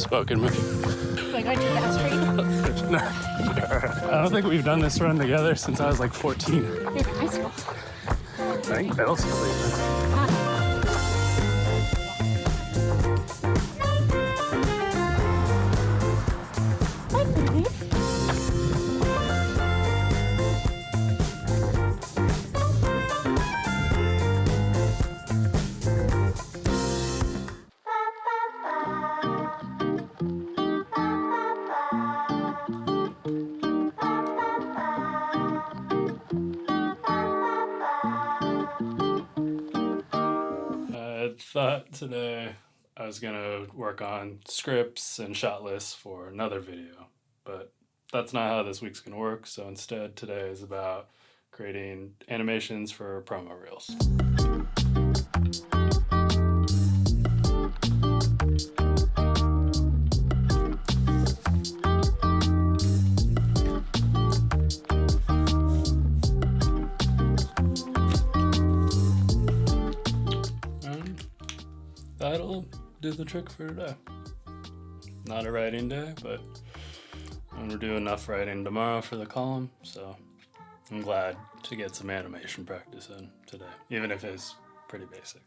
spoken with you. Like I did that straight. No. I don't think we've done this run together since I was like 14. In high school. I think middle school even. I thought today I was gonna work on scripts and shot lists for another video, but that's not how this week's gonna work. So instead, today is about creating animations for promo reels. That'll do the trick for today. Not a writing day, but I'm gonna do enough writing tomorrow for the column, so I'm glad to get some animation practice in today, even if it's pretty basic.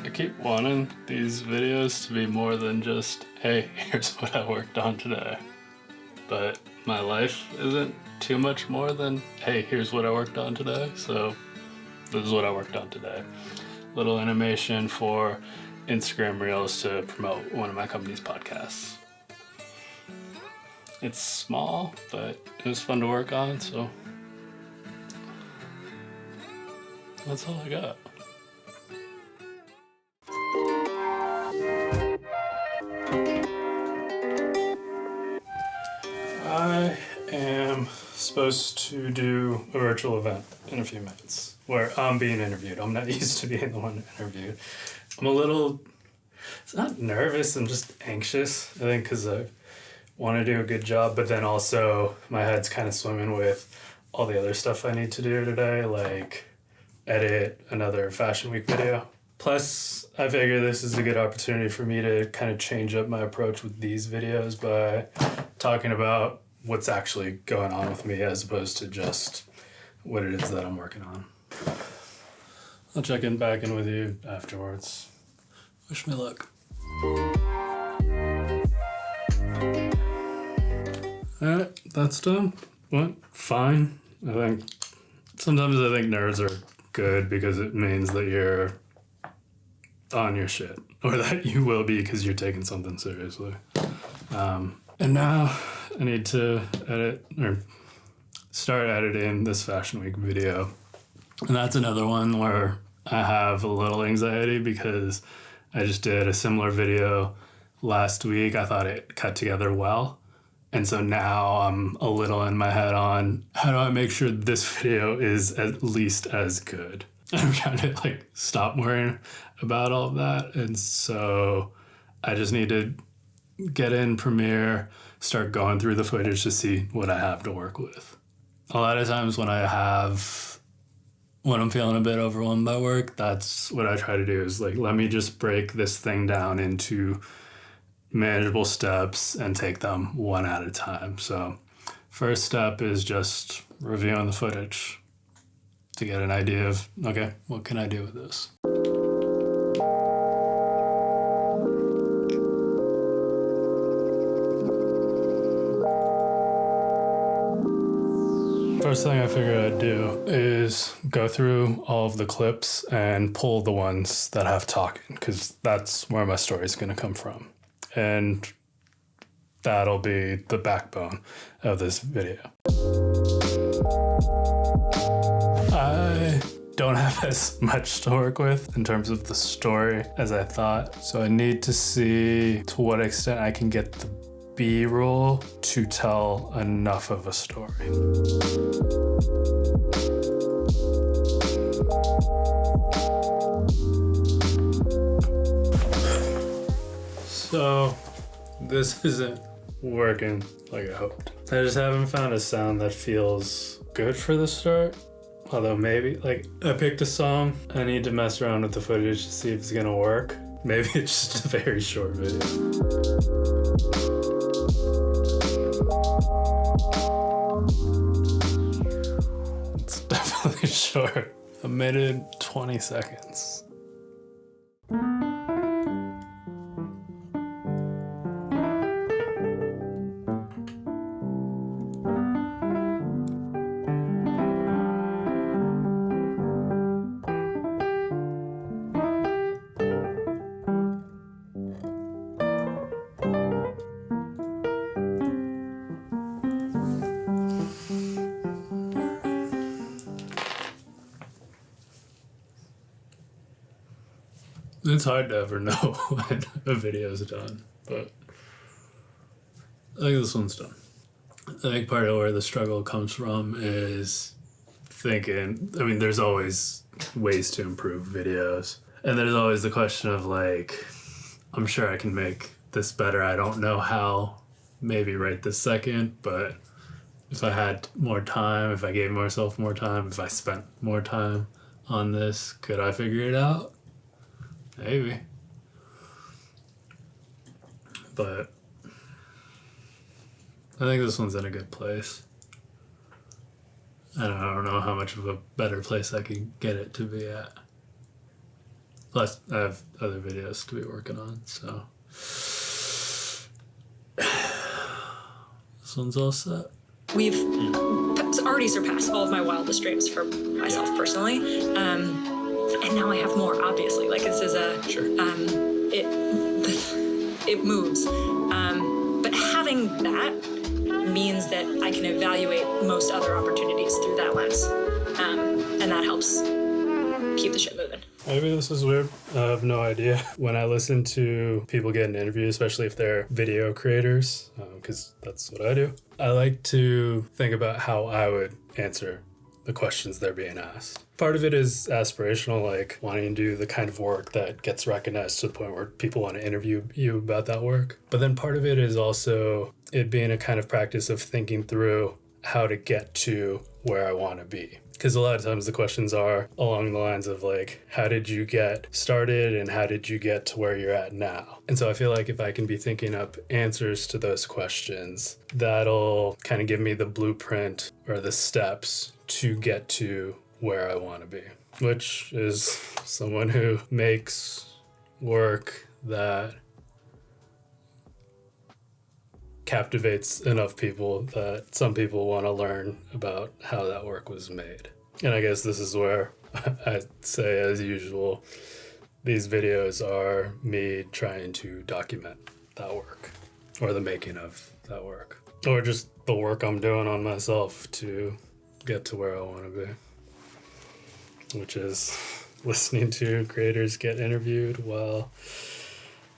I keep wanting these videos to be more than just, hey, here's what I worked on today. But my life isn't too much more than, hey, here's what I worked on today, so this is what I worked on today. Little animation for Instagram Reels to promote one of my company's podcasts. It's small, but it was fun to work on, so that's all I got. I am supposed to do a virtual event in a few minutes where I'm being interviewed. I'm not used to being the one interviewed. I'm a little, it's not nervous, I'm just anxious, I think, because I want to do a good job, but then also my head's kind of swimming with all the other stuff I need to do today, like edit another Fashion Week video. Plus, I figure this is a good opportunity for me to kind of change up my approach with these videos by talking about what's actually going on with me as opposed to just what it is that I'm working on. I'll check back in with you afterwards. Wish me luck. Alright, that's done. Went fine. Sometimes I think nerves are good because it means that you're on your shit, or that you will be because you're taking something seriously. And now I need to edit or start editing this Fashion Week video. And that's another one where I have a little anxiety because I just did a similar video last week. I thought it cut together well. And so now I'm a little in my head on how do I make sure this video is at least as good. I'm trying to stop worrying about all of that. And so I just need to get in Premiere, start going through the footage to see what I have to work with. A lot of times when I'm feeling a bit overwhelmed by work, that's what I try to do is let me just break this thing down into manageable steps and take them one at a time. So first step is just reviewing the footage to get an idea of, okay, what can I do with this? First thing I figured I'd do is go through all of the clips and pull the ones that have talking, because that's where my story is going to come from. And that'll be the backbone of this video. I don't have as much to work with in terms of the story as I thought. So I need to see to what extent I can get the B-roll to tell enough of a story. So, this isn't working like I hoped. I just haven't found a sound that feels good for the start. Although maybe, like, I picked a song. I need to mess around with the footage to see if it's gonna work. Maybe it's just a very short video. It's definitely short. 1minute, 20 seconds. It's hard to ever know when a video's done, but I think this one's done. I think part of where the struggle comes from is thinking, I mean, there's always ways to improve videos. And there's always the question of like, I'm sure I can make this better. I don't know how, maybe right this second, but if I had more time, if I gave myself more time, if I spent more time on this, could I figure it out? Maybe. But I think this one's in a good place. And I don't know how much of a better place I can get it to be at. Plus, I have other videos to be working on, so. This one's all set. We've already surpassed all of my wildest dreams for myself personally. And now I have more, obviously. Like, this is a, it moves. But having that means that I can evaluate most other opportunities through that lens. And that helps keep the shit moving. Maybe this is weird. I have no idea. When I listen to people get an interview, especially if they're video creators, because that's what I do, I like to think about how I would answer the questions they're being asked. Part of it is aspirational, like wanting to do the kind of work that gets recognized to the point where people want to interview you about that work. But then part of it is also it being a kind of practice of thinking through how to get to where I want to be. Because a lot of times the questions are along the lines of like, how did you get started and how did you get to where you're at now? And so I feel like if I can be thinking up answers to those questions, that'll kind of give me the blueprint or the steps to get to where I want to be, which is someone who makes work that captivates enough people that some people want to learn about how that work was made. And I guess this is where I say, as usual, these videos are me trying to document that work or the making of that work or just the work I'm doing on myself to get to where I want to be, which is listening to creators get interviewed while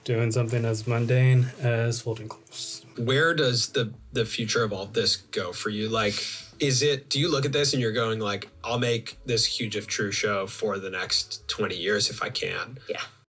doing something as mundane as folding clothes. Where does the future of all this go for you? Like, do you look at this and you're going like, I'll make this huge if true show for the next 20 years if I can? Yeah.